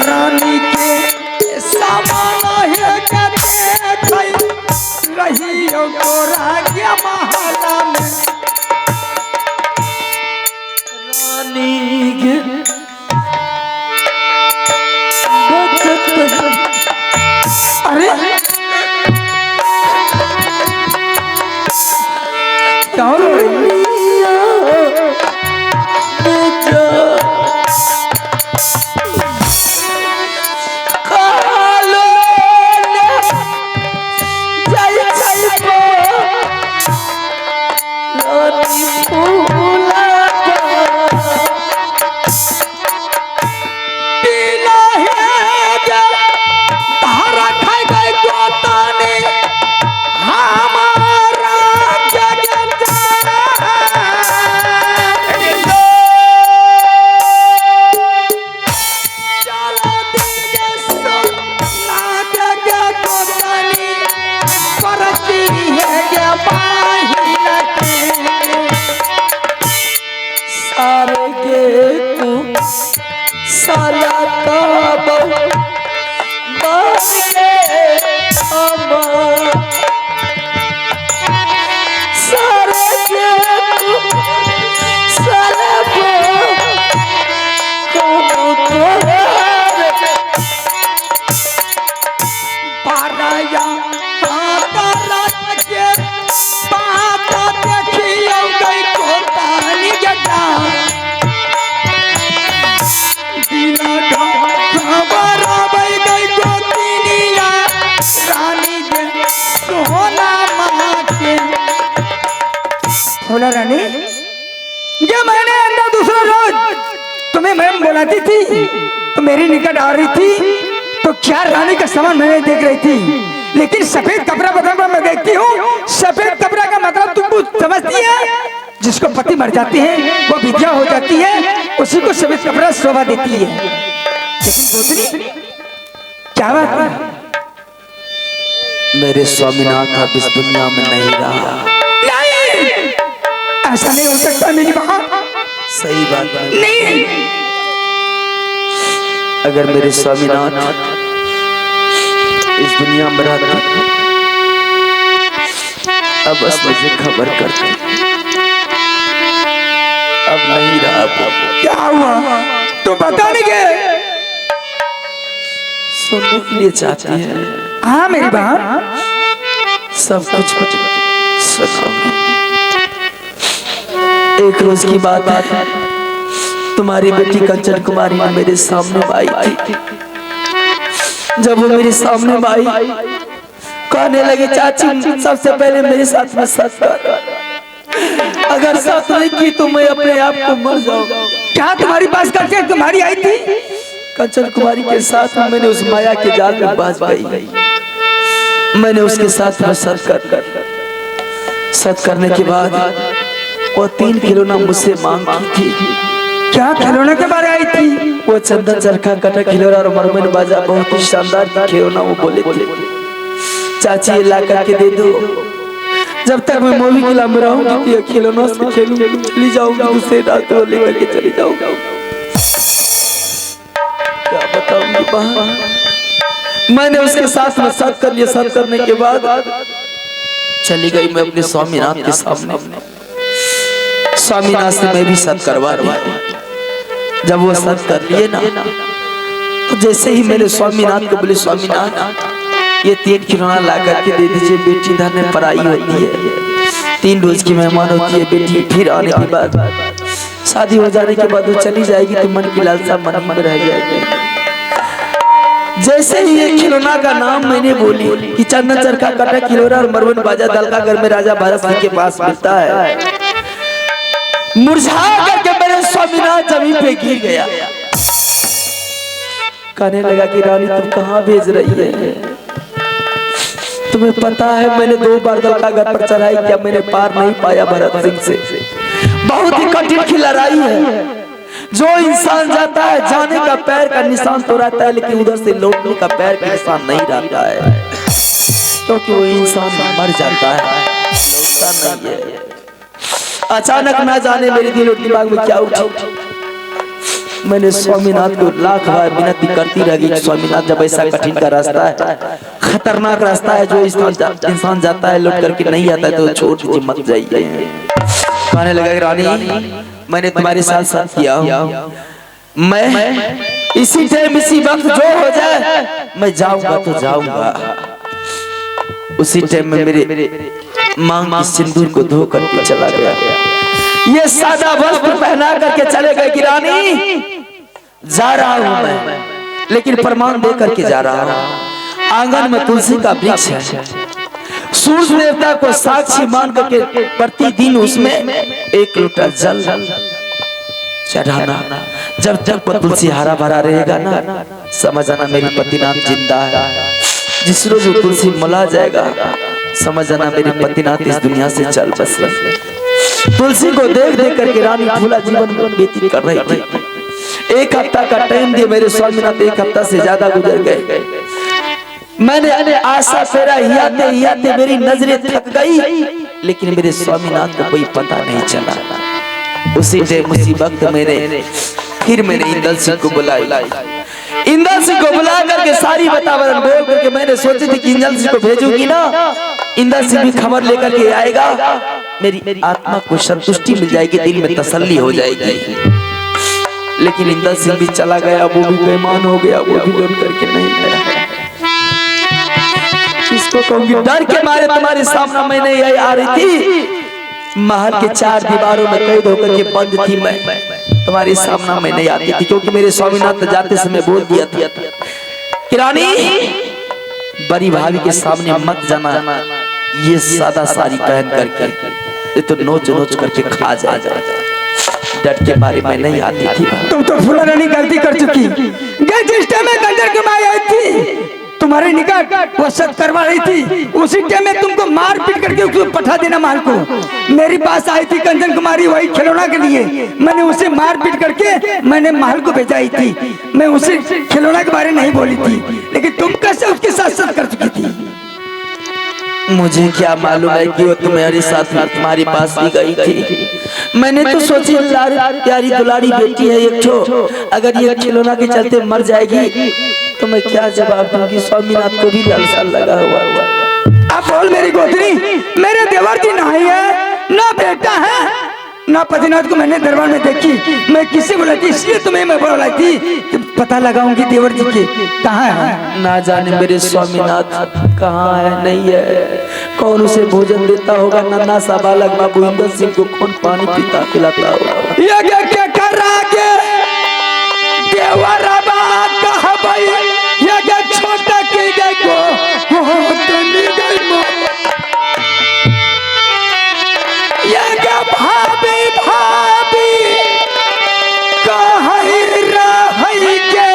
रानी के सामान है रही गोरा गया महला में रानी के अरे क्या हो रानी जब मैंने अंदर दूसरा रोज तुम्हें मैम बुलाती थी तो मेरी निकट आ रही थी तो क्या रानी का सामान मैंने देख रही थी, लेकिन सफेद कपड़ा बदल मैं देखती हूँ। सफेद कपड़ा का मतलब तुम कुछ समझती है? जिसको पति मर जाती है वो विधवा हो जाती है, उसी को सफेद कपड़ा शोभा देती है। लेकिन क्या बात है? मेरे स्वामीनाथ अब इस दुनिया में नहीं रहा। ऐसा नहीं हो सकता मेरी बहन। सही बात है। नहीं, अगर मेरे स्वामीनाथ इस दुनिया में रहते अब बस मुझे खबर करते, अब नहीं रहा। क्या हुआ तो बता नहीं गए? सुनने के लिए चाहती है? हाँ मेरी बहन, सब कुछ सुनो। एक रोज की बात है, तुम्हारी बेटी कंचन कुमारी मेरे सामने आई थी। जब वो मेरे सामने आई कहने लगी, चाची सबसे पहले मेरे साथ में सच कर, अगर सच नहीं की तो मैं अपने आप को मर जाऊंगा। क्या तुम्हारी पास कंचन कुमारी आई थी? कंचन कुमारी के साथ मैंने उस माया के जाल में बाज गई। मैंने उसके साथ में सच करने के बाद वो 3 खिलौना मुझसे मांगी थी। क्या खिलौने के बारे आई थी? वो चंदन चरखा कटा खिलौना और मरमन बाजा बहुत ही शानदार खिलौना वो बोले थे, चाची ये ला करके दे दो, जब तक मैं मूवी के लाम रहूंगी खिलौना से खेलूंगी, चली जाऊंगी उसे रात को लेकर के चली जाऊंगी। क्या बताऊंगी बहन, मैंने उसके साथ में सच कर लिया। सच करने के बाद चली गई मैं अपने स्वामीनाथ के सामने। स्वामीनाथ से मैं भी सच करवा दिया। जब वो सच कर लिए ना तो जैसे ही मैंने स्वामीनाथ को बोले, स्वामीनाथ ये 3 खिलौना ला करके दे दीजिए, बेटी धन में पराई होती है, 3 रोज की मेहमान होती है बेटी, फिर आने के बाद शादी हो जाने के बाद वो चली जाएगी तो मन की लालसा मन में रह जाएगी। जैसे ही ये खिलौना का नाम मैंने बोली कि चंदन चरखा कटा खिलौना और मरवन बाजा दल का घर में राजा भरत सिंह के पास मिलता है, मुरझा करके मेरे स्वामीनाथ जमीन पे गिर गया। कहने लगा कि रानी तुम कहाँ भेज रही है? तुम्हें पता है मैंने 2 बार दलकागत पर चढ़ाई किया, मैंने पार नहीं पाया भरत सिंह से। बहुत ही कठिन की लड़ाई है। जो इंसान जाता है जाने का पैर का निशान तो रहता है, लेकिन उधर से लौटने का पैर का निशान नहीं रहता है, क्योंकि वो इंसान मर जाता है, लौटता नहीं है। अचानक ना जाने मेरे दिल और दिमाग में क्या उठा, मैंने स्वामीनाथ को लाख बार विनती करती रही कि स्वामीनाथ जब ऐसा कठिन का रास्ता है, खतरनाक रास्ता है, जो इंसान जाता है लौट करके नहीं आता है, तो छोड़ दीजिए, मत जाइए। कहने लगा रानी मैंने तुम्हारे साथ साथ किया, मैं इसी टाइम इसी वक्त जो हो जाए मैं जाऊंगा तो जाऊंगा। उसी टाइम में मेरे मांग की सिंदूर को धो करके चला गया। ये सादा वस्त्र पहना करके चले गए कि रानी जा रहा हूं मैं, लेकिन प्रमाण दे करके जा रहा हूं। आंगन में तुलसी का वृक्ष है, सूर्य देवता को साक्षी मान करके प्रतिदिन उसमें 1 लोटा जल चढ़ाना। जब तक तुलसी हरा भरा रहेगा ना, समझ आना मेरी पतिनाथ जिंदा है। जिस रोज तुलसी मुला जाएगा, समझ आना मेरे पतिनाथ इस दुनिया से चल बसे। तुलसी को देख देख करके रानी फूला जीवन व्यतीत कर रही थी। 1 हफ्ता का टाइम दिए मेरे स्वामीनाथ, 1 हफ्ता से ज्यादा गुजर गए। मैंने आशा फेरा हियाते मेरी नजरें थक गई, लेकिन मेरे स्वामीनाथ को कोई पता नहीं चला। उसी टाइम उसी वक्त मैंने इंदल सिंह को बुलाया। इंदल सिंह को बुला करके सारी वातावरण बोल करके मैंने सोची थी कि इंदल सिंह को भेजूंगी ना, इंदल सिंह भी खबर लेकर के आएगा, मेरी आत्मा को संतुष्टि मिल जाएगी, दिल में तसल्ली हो जाएगी। लेकिन इंदल सिंह भी चला गया, वो भी बेईमान हो गया, वो भी लौट करके नहीं आया। किसको कहूंगी, डर के मारे तुम्हारे सामने मैंने यही आ रही थी, महल के 4 दीवारों में कैद होकर के बंद थी मैं, तुम्हारे सामने मैं नहीं आती थी, क्योंकि मेरे स्वामीनाथ जाते समय बोल दिया था कि रानी बड़ी भाभी के सामने मत जाना, ये सादा साड़ी पहन करके, ये तो नोच नोच करके खा जाए। डर के मारे मैं नहीं आती थी। तुम तो फूला रानी गलती कर चुकी, जिस टाइम में कंजर की माई आई थी तुम्हारे निकट वसत करवा रही थी, उसी टाइम में तुमको मार पीट करके उसको पठा देना महल को। मेरे पास आई थी कंचन कुमारी वही खिलौना के लिए, मैंने उसे मार पीट करके मैंने महल को भेजाई थी। मैं उसे खिलौना के बारे नहीं बोली थी, लेकिन तुम कैसे उसके साथ साथ कर चुकी थी? मुझे क्या मालूम है कि वो तुम्हारे साथ तुम्हारे पास भी गई थी। मैंने तो सोची प्यारी दुलारी बेटी है एक ठो, अगर ये खिलौना के चलते मर जाएगी तो मैं क्या जवाब दूंगी। स्वामीनाथ को भी लालसा लगा हुआ। अब बोल मेरी गोत्री, मेरे देवर की ना है ना बेटा है ना पतिनाथ को मैंने दरबार में देखी। मैं किसी बुलाई थी, इसलिए तुम्हें मैं बुलाई थी कि पता लगाऊंगी देवर जी के कहाँ है। ना जाने मेरे स्वामीनाथ कहाँ है, नहीं है, कौन उसे भोजन देता होगा। नन्हा सा बालक बाबू इंदल सिंह को कौन पानी पीता पिलाता होगा। ये क्या कर रहा के देवर कहा भाई, ये क्या छोटा की गई को ये क्या भाभी भाभी कहीं रही के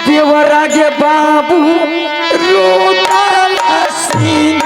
देवरा के बाबू रोता सिंह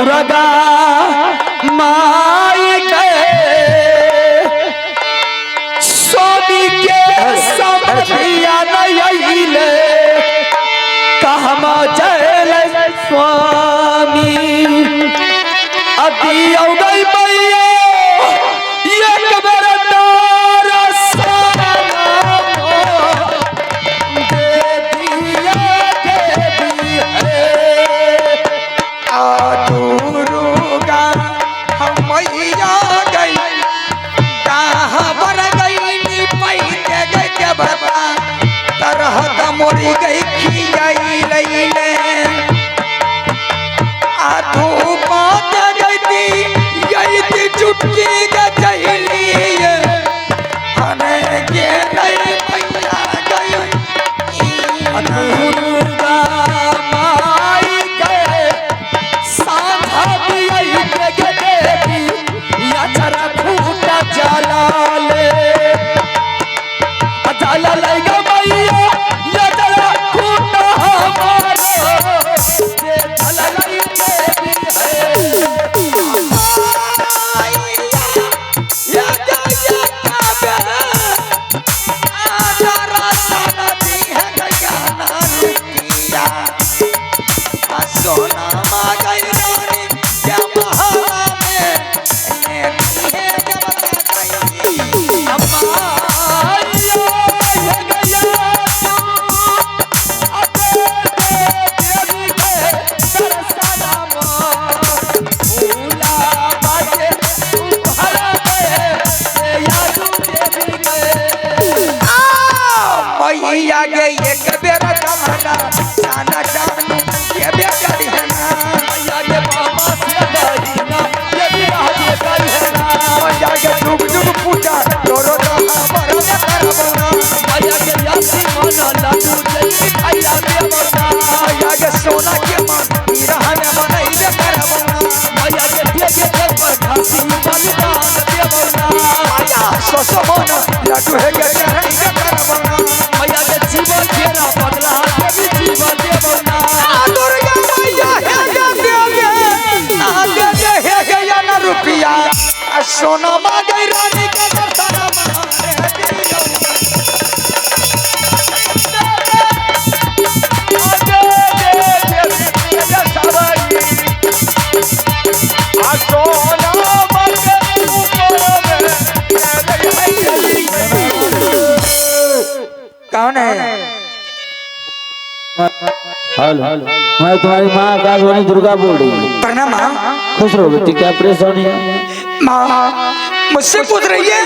दुर्गा माई गए स्वामी के समझिया नहीं ले कहमा जय स्वामी अति हो गई मैया एक बेर तारा सलाम दे दिया देवी है दुर्गा हम मैया गई कहाँ पर गई नी पैते गई के बाबा तरह का मोरी गई खियाई लईले आधू पात गई थी चुटकी के जहली हने के नहीं मैया गई दुर्गा माई गए साधा दिया के देवी या जरा फूटा जलाले जाला लगा मैया या जरा फूटा हमारो से जाला लगी देवी है सोना मांगई रानी क्या महावा में ने मैया गई एक बेर कमला साना जान के बेकारी है ना मैया के बाबा से दहीना ये भी राजे करी है ना मैया के जुग जुग पूजा तोरो तो हमर में करबना मैया के यासी माना लाडू जल्दी खाइया देवना मैया के सोना के मन हीरा में बनाई दे करबना मैया के दिए के पर खासी बलिदान देवना मैया सोसो मन लाडू है के चढ़ाई दे करबना मैया के जीवन घेरा बदला देवी जीवन देवना दुर्गा मैया है दे या ना रुपया सोना मांगई रानी के दर्शन मारे दियो कौन है? हेलो, मैं तुम्हारी माँ आकाशवाणी दुर्गा बोल रही हूँ। प्रणाम माँ। खुश रहो बेटी, क्या परेशानी है? माँ मुझसे पूछ रही है,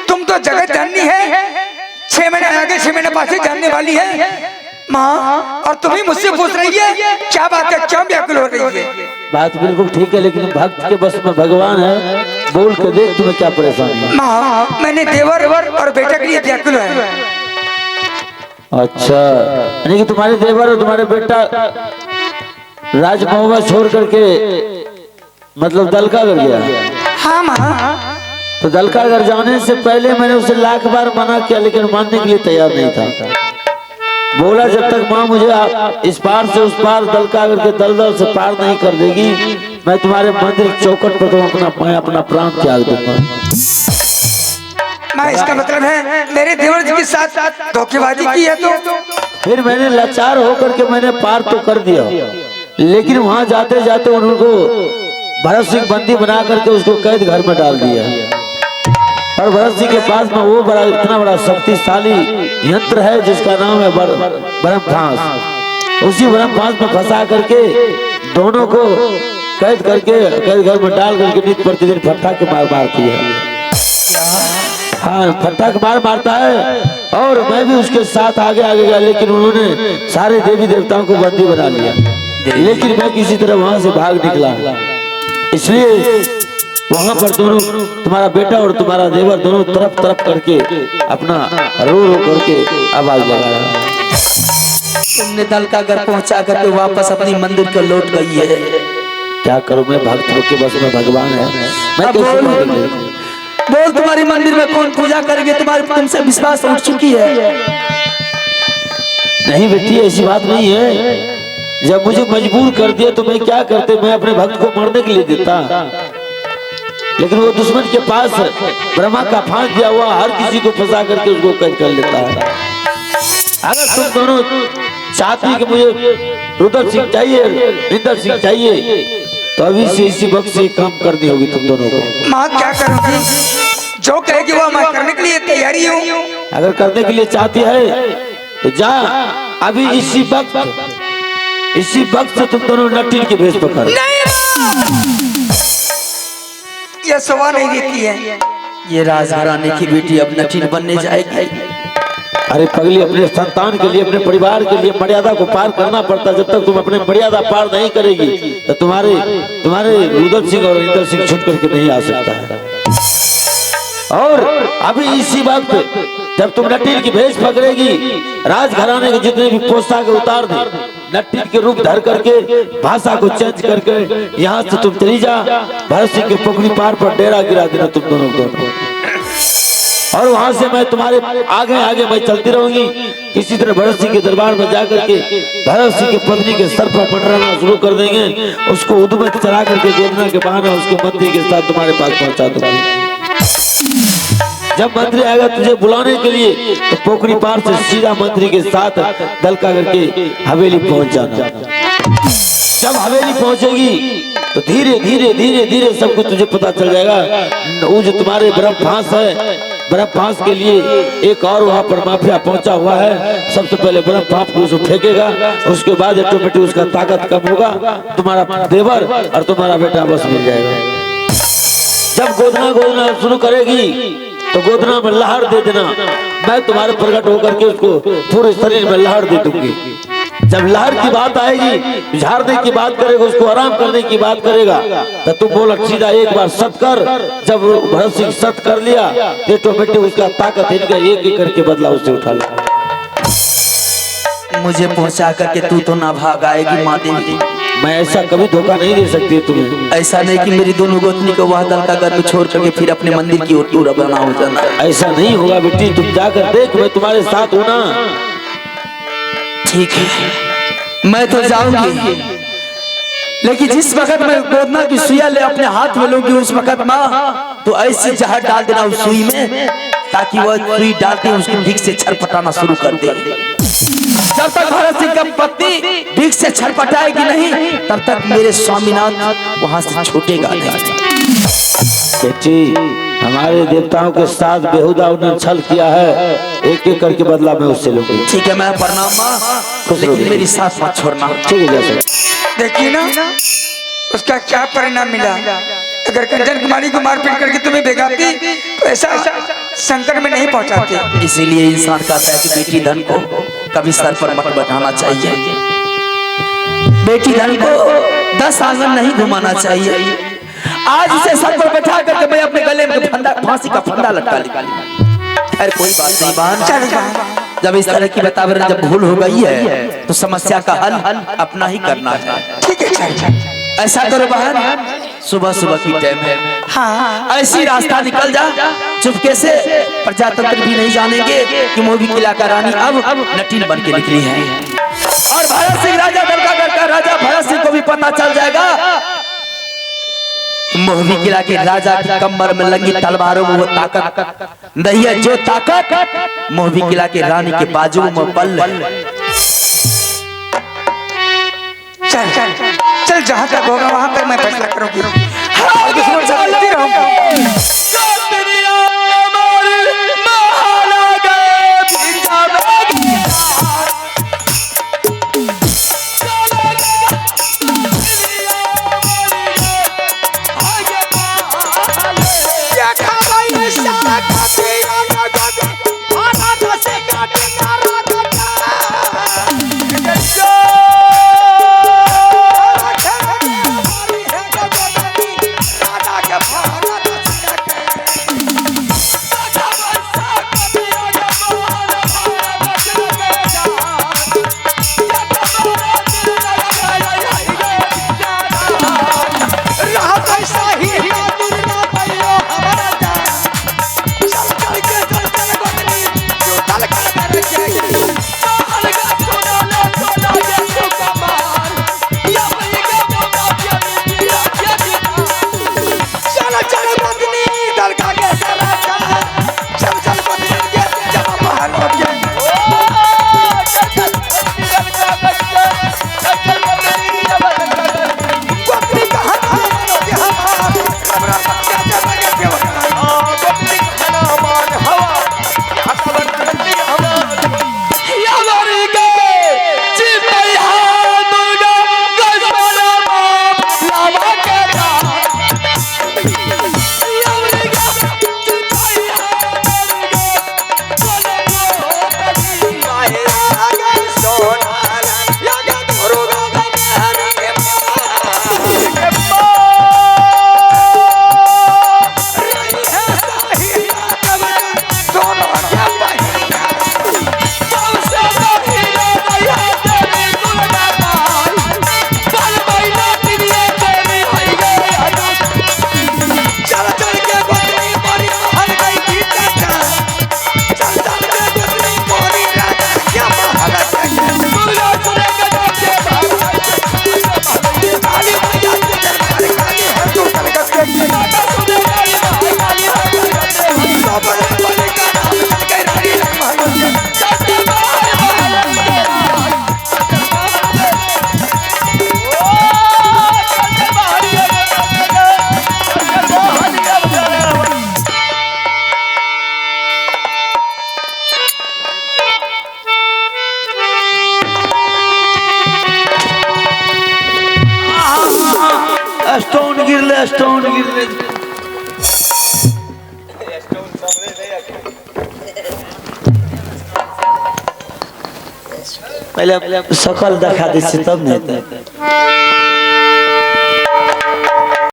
तुम तो जगत जननी है, 6 महीने आगे 6 महीने पास जानने वाली है माँ, और तुम ही मुझसे पूछ रही है क्या बात है, क्यों व्याकुल हो रही है? बात बिल्कुल ठीक है, लेकिन भक्त के बस में भगवान है, बोल के देख तुम्हें क्या परेशानी है। माँ मैंने देवर और बेटा के लिए व्याकुल है। अच्छा, यानी कि तुम्हारे देवर और तुम्हारे बेटा राजमहुआ छोड़ करके मतलब दलका कर गया। हाँ माँ। तो दलका घर जाने से पहले मैंने उसे लाख बार मना किया, लेकिन मानने के लिए तैयार नहीं था। बोला जब तक माँ मुझे इस पार से उस पार दलका करके दलदल से पार नहीं कर देगी, मैं तुम्हारे मंदिर चौखट पर मैं अपना प्राण त्याग दूंगा। माँ इसका मतलब है मेरे देवर जी के साथ धोखेबाजी की है तो? फिर मैंने लाचार होकर के मैंने पार तो कर दिया, लेकिन वहां जाते जाते उनको भरत सिंह बंदी बना करके उसको कैद घर में डाल दिया। और भरत सिंह के पास में वो बड़ा इतना बड़ा शक्तिशाली यंत्र है जिसका नाम है ब्रह्म फांस। उसी ब्रह्म फांस में फंसा करके दोनों को कैद करके कैद घर में डाल करके नित्य प्रतिदिन फट्टा के मार मारती है। हाँ, फट्टा के मार मारता है। और मैं भी उसके साथ आगे आगे गया, लेकिन उन्होंने सारे देवी देवताओं को बंदी बना लिया, लेकिन मैं किसी तरह वहां से भाग निकला। इसलिए वहां पर दोनों तुम्हारा बेटा और तुम्हारा देवर दोनों तरफ तरफ करके अपना रो रो करके आवाज लगा रहा। तुमने दल का घर पहुंचा करके वापस अपनी मंदिर को लौट गई है। क्या करूं मैं, भक्तों के बस में भगवान है, मैं कैसे बोल तुम्हारी मंदिर में कौन पूजा करेंगे? तुम्हारे तुमसे विश्वास उठ चुकी है। नहीं बेटी, ऐसी बात नहीं है, जब मुझे मजबूर कर दिया तो मैं क्या करते, मैं अपने भक्त को मरने के लिए देता, लेकिन वो दुश्मन के पास ब्रह्मा का फांस दिया हुआ हर किसी को फंसा करके उसको कैद कर लेता है। अगर तुम दोनों चाहती कि मुझे रुद्र सिंह चाहिए, इंद्र सिंह चाहिए, तो अभी से इसी वक्त से काम करनी होगी तुम दोनों को। माँ क्या करूँगी, जो कहेगी वो मैं करने के लिए तैयारी हूँ। अगर करने के लिए चाहती है तो जा, अभी इसी वक्त से तुम दोनों नटील के भेष पकड़। ये सवा नहीं देती है। ये राजघराने की बेटी अब नटील बनने जाएगी। अरे पगली, अपने संतान के लिए, अपने परिवार के लिए मर्यादा को पार करना पड़ता। जब तक तुम अपने मर्यादा पार नहीं करेगी तो तुम्हारे रुद्र सिंह और इंद्र सिंह छूट करके नहीं आ सकता है। और अभी इसी वक्त जब तुम नटील की भेष पकड़ेगी, राजघराने के जितने भी पोशाक उतार दे, नटील के रूप धर करके, भाषा को चेंज करके यहाँ से तुम चली जा। भरत सिंह के पोखरी पार पर डेरा गिरा देना तुम दोनों को, और वहां से मैं तुम्हारे आगे आगे मैं चलती रहूंगी। इसी तरह भरत सिंह के दरबार में जाकर के भरत सिंह की पत्नी के सर पर मंडराना शुरू कर देंगे। उसको उद में चला करके गोदना के बहाने उसके मंत्री के साथ तुम्हारे पास पहुंचा दूंगी। जब मंत्री आएगा तुझे बुलाने के लिए तो पोखरी पार से सीधा मंत्री के साथ दलका करके हवेली पहुंच जाना। जब हवेली पहुंचेगी तो धीरे धीरे धीरे धीरे सब कुछ तुझे पता चल जाएगा। वो जो तुम्हारे ब्रह्म फांस है, ब्रह्म फांस के लिए एक और वहां पर माफिया पहुंचा हुआ है। सबसे पहले ब्रह्म फांस को उसको फेंकेगा, उसके बाद ऑटोमेटिक उसका ताकत कम होगा, तुम्हारा देवर और तुम्हारा बेटा बस मिल जाएगा। जब गोदना शुरू करेगी तो गोदना में लहर दे देना, मैं तुम्हारे प्रकट होकर के उसको पूरे शरीर में लहर दे दूंगी। जब लहर की बात आएगी, झाड़ने की बात करेगा, उसको आराम करने की बात करेगा, तो तुम बोला सीधा एक बार सत कर। जब भरत सिंह सत कर लिया तो ऑटोमेटिक उसका ताकत इनका एक एक करके बदला उससे उठा लिया। मुझे पहुंचा करके तू तो ना भाग आएगी माँ देवी। मैं ऐसा कभी धोखा नहीं दे सकती तुम्हें। ऐसा नहीं कि मेरी दोनों गोतनी को वह दलका घर को छोड़ करके फिर अपने मंदिर की ओर टूरा बना हो जाना। ऐसा नहीं होगा बेटी, तुम जाकर देख, मैं तुम्हारे साथ हूं ना। ठीक है, मैं तो जाऊंगी, लेकिन जिस वक्त मैं गोदना की सुइया ले अपने हाथ में लूंगी उस वक्त माँ तो ऐसी जहर डाल देना उस सुई में ताकि वह सुई डालते उसकी भीख से छरपटाना शुरू कर दे। जब तक भरत सिंह का पत्नी भीख से छरपटाएगी नहीं तब तक मेरे स्वामीनाथ वहां से छूटेगा नहीं। बेटी, हमारे देवताओं के साथ बेहुदा उन्होंने छल किया है, एक एक करके बदला मैं उससे लूंगी। ठीक है, मैं प्रणाम माँ, लेकिन मेरी साथ मत छोड़ना। ठीक है, जैसे देखिए ना उसका क्या परिणाम मिला। अगर कंचन कुमारी को मारपीट करके तुम्हें भेगाती तो ऐसा संकट में नहीं पहुंचाती। इसीलिए इंसान कहता है कि बेटी धन को कभी सर पर मत बैठाना चाहिए, बेटी धन को 10 आंगन नहीं घुमाना चाहिए। आज उसे सर पर बैठा करके मैं अपने गले में फांसी का फंदा लटका लिया। अरे कोई बात नहीं बहन, जब इस तरह की वातावरण जब भूल हो गई है तो समस्या का हल अपना ही करना है। ठीक है, ऐसा करो बहन, सुबह सुबह की टाइम है, हाँ ऐसी रास्ता निकल जा चुपके से, प्रजातंत्र भी नहीं जानेंगे कि मोहबी किला का रानी अब नटील बन के निकली है। और भरत सिंह राजा दलकागढ़ का राजा भरत सिंह को भी पता चल जाएगा मोहबी किला के राजा की कमर में लगी तलवारों में वो ताकत नहीं है जो ताकत मोहबी किला के रानी के बाजू में बल है। चल चल चल, जहाँ तक होगा वहाँ पर मैं फैसला करूंगी। हाँ, दुश्मन से लड़ती रहूंगी। स्टोन गिरले स्टोन गिरले पहले सकल देखा दी तब नहीं